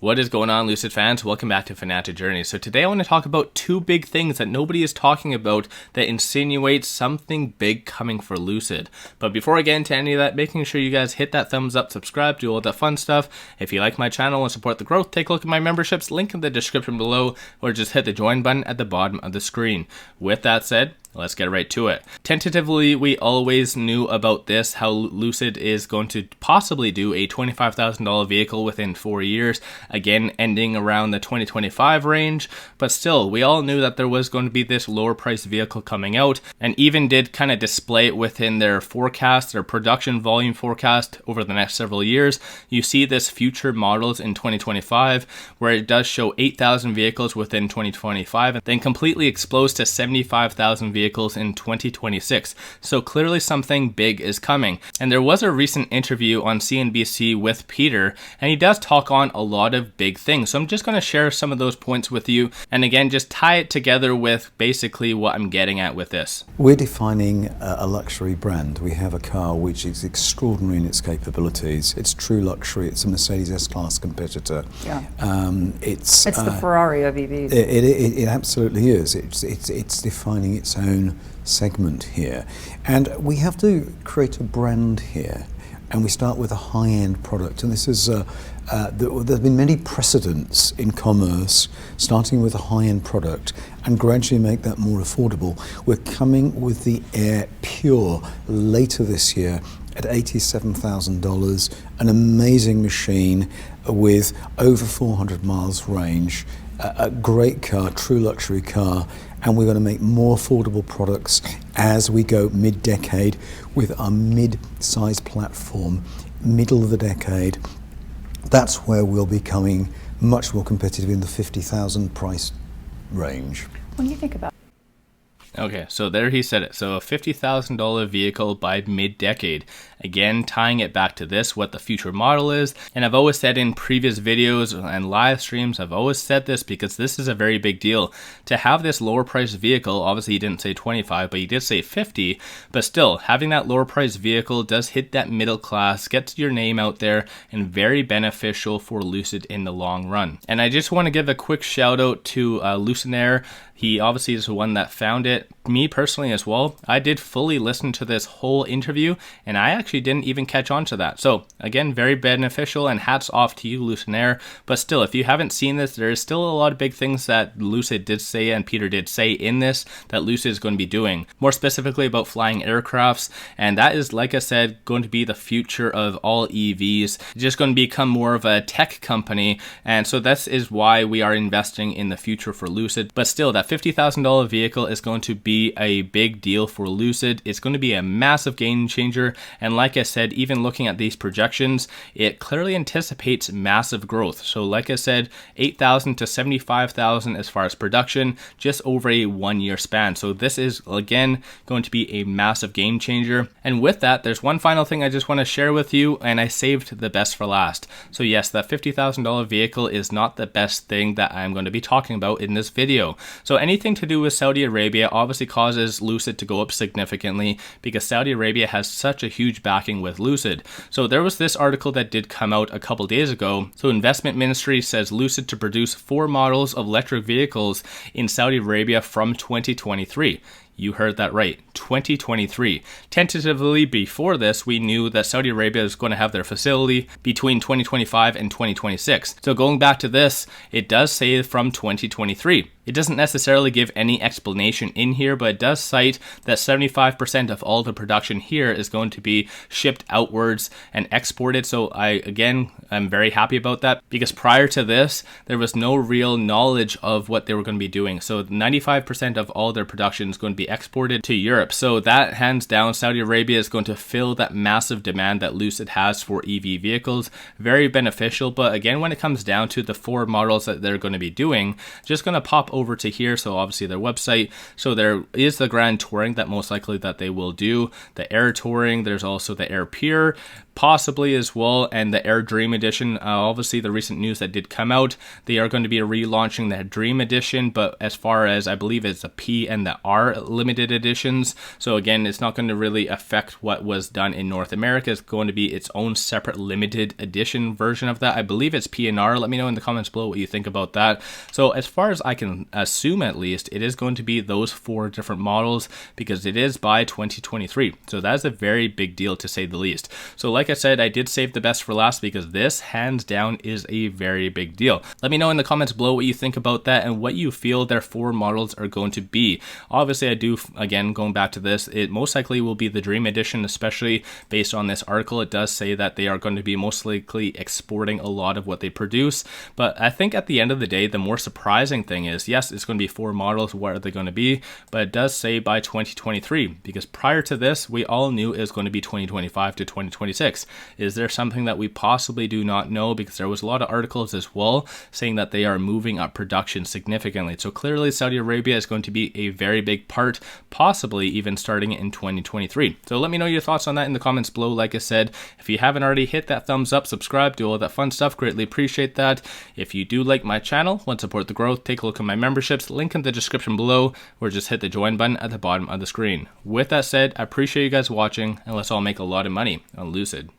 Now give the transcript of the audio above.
What is going on, Lucid fans? Welcome back to Fanatic Journey. So today I want to talk about two big things that nobody is talking about that insinuate something big coming for Lucid. But before I get into any of that, making sure you guys hit that thumbs up, subscribe, do all that fun stuff. If you like my channel and support the growth, take a look at my memberships, link in the description below, or just hit the join button at the bottom of the screen. With that said, let's get right to it. Tentatively, we always knew about this, how Lucid is going to possibly do a $25,000 vehicle within 4 years, again ending around the 2025 range, but still, we all knew that there was going to be this lower price vehicle coming out, and even did kind of display it within their forecast, their production volume forecast over the next several years. You see this future models in 2025, where it does show 8,000 vehicles within 2025, and then completely explodes to 75,000 vehicles in 2026. So clearly something big is coming. And there was a recent interview on CNBC with Peter, and he does talk on a lot of big things. So I'm just going to share some of those points with you, and again, just tie it together with basically what I'm getting at with this. We're defining a luxury brand. We have a car which is extraordinary in its capabilities. It's true luxury. It's a Mercedes S-Class competitor. Yeah. It's the Ferrari of EVs. It absolutely is. It's defining its own segment here, and we have to create a brand here, and we start with a high-end product. And this is there's been many precedents in commerce, starting with a high-end product and gradually make that more affordable. We're coming with the Air Pure later this year at $87,000, an amazing machine with over 400 miles range, a great car, true luxury car, and we're going to make more affordable products as we go mid-decade with our mid-size platform, middle of the decade. That's where we'll be coming much more competitive in the 50,000 price range. When you think about Okay, so there he said it. So a $50,000 vehicle by mid-decade. Again, tying it back to this, what the future model is. And I've always said in previous videos and live streams, I've always said this because this is a very big deal. To have this lower priced vehicle, obviously he didn't say 25, but he did say 50. But still, having that lower priced vehicle does hit that middle class, gets your name out there, and very beneficial for Lucid in the long run. And I just want to give a quick shout out to Lucid. He obviously is the one that found it. Me personally as well, I did fully listen to this whole interview, and I actually didn't even catch on to that. So again, very beneficial, and hats off to you, Lucid. But still, if you haven't seen this, there is still a lot of big things that Lucid did say and Peter did say in this that Lucid is going to be doing. More specifically about flying aircrafts, and that is, like I said, going to be the future of all EVs. Just going to become more of a tech company, and so this is why we are investing in the future for Lucid. But still, that $50,000 vehicle is going to be a big deal for Lucid. It's going to be a massive game changer, and like I said, even looking at these projections, it clearly anticipates massive growth. So like I said, 8,000 to 75,000 as far as production, just over a 1 year span. So this is again going to be a massive game changer. And with that, there's one final thing I just want to share with you, and I saved the best for last. So yes, that $50,000 vehicle is not the best thing that I'm going to be talking about in this video. So anything to do with Saudi Arabia obviously causes Lucid to go up significantly because Saudi Arabia has such a huge backing with Lucid. So there was this article that did come out a couple days ago. So Investment Ministry says Lucid to produce 4 models of electric vehicles in Saudi Arabia from 2023. You heard that right, 2023. Tentatively before this, we knew that Saudi Arabia is going to have their facility between 2025 and 2026. So going back to this, it does say from 2023. It doesn't necessarily give any explanation in here, but it does cite that 75% of all the production here is going to be shipped outwards and exported. So I'm very happy about that because prior to this, there was no real knowledge of what they were going to be doing. So 95% of all their production is going to be exported to Europe. So that hands down, Saudi Arabia is going to fill that massive demand that Lucid has for EV vehicles. Very beneficial. But again, when it comes down to the 4 models that they're going to be doing, just going to pop over to here. So obviously their website. So there is the Grand Touring that most likely that they will do. The Air Touring. There's also the Air Pure, possibly as well, and the Air Dream Edition. Obviously the recent news that did come out, they are going to be relaunching the Dream Edition, but as far as I believe it's the P and the R limited editions. So again, it's not going to really affect what was done in North America. It's going to be its own separate limited edition version of that. I believe it's P&R. Let me know in the comments below what you think about that. So as far as I can assume, at least, it is going to be those 4 different models because it is by 2023. So that is a very big deal, to say the least. So like I said, I did save the best for last because this, hands down, is a very big deal. Let me know in the comments below what you think about that and what you feel their 4 models are going to be. Obviously, I do, again, going back to this, it most likely will be the Dream Edition, especially based on this article. It does say that they are going to be most likely exporting a lot of what they produce. But I think at the end of the day, the more surprising thing is, yes, it's going to be 4 models. What are they going to be? But it does say by 2023, because prior to this, we all knew it was going to be 2025 to 2026. Is there something that we possibly do not know? Because there was a lot of articles as well saying that they are moving up production significantly. So clearly Saudi Arabia is going to be a very big part, possibly even starting in 2023. So let me know your thoughts on that in the comments below. Like I said, if you haven't already, hit that thumbs up, subscribe, do all that fun stuff. Greatly appreciate that. If you do like my channel, want to support the growth, take a look at my memberships, link in the description below, or just hit the join button at the bottom of the screen. With that said, I appreciate you guys watching, and let's all make a lot of money on Lucid.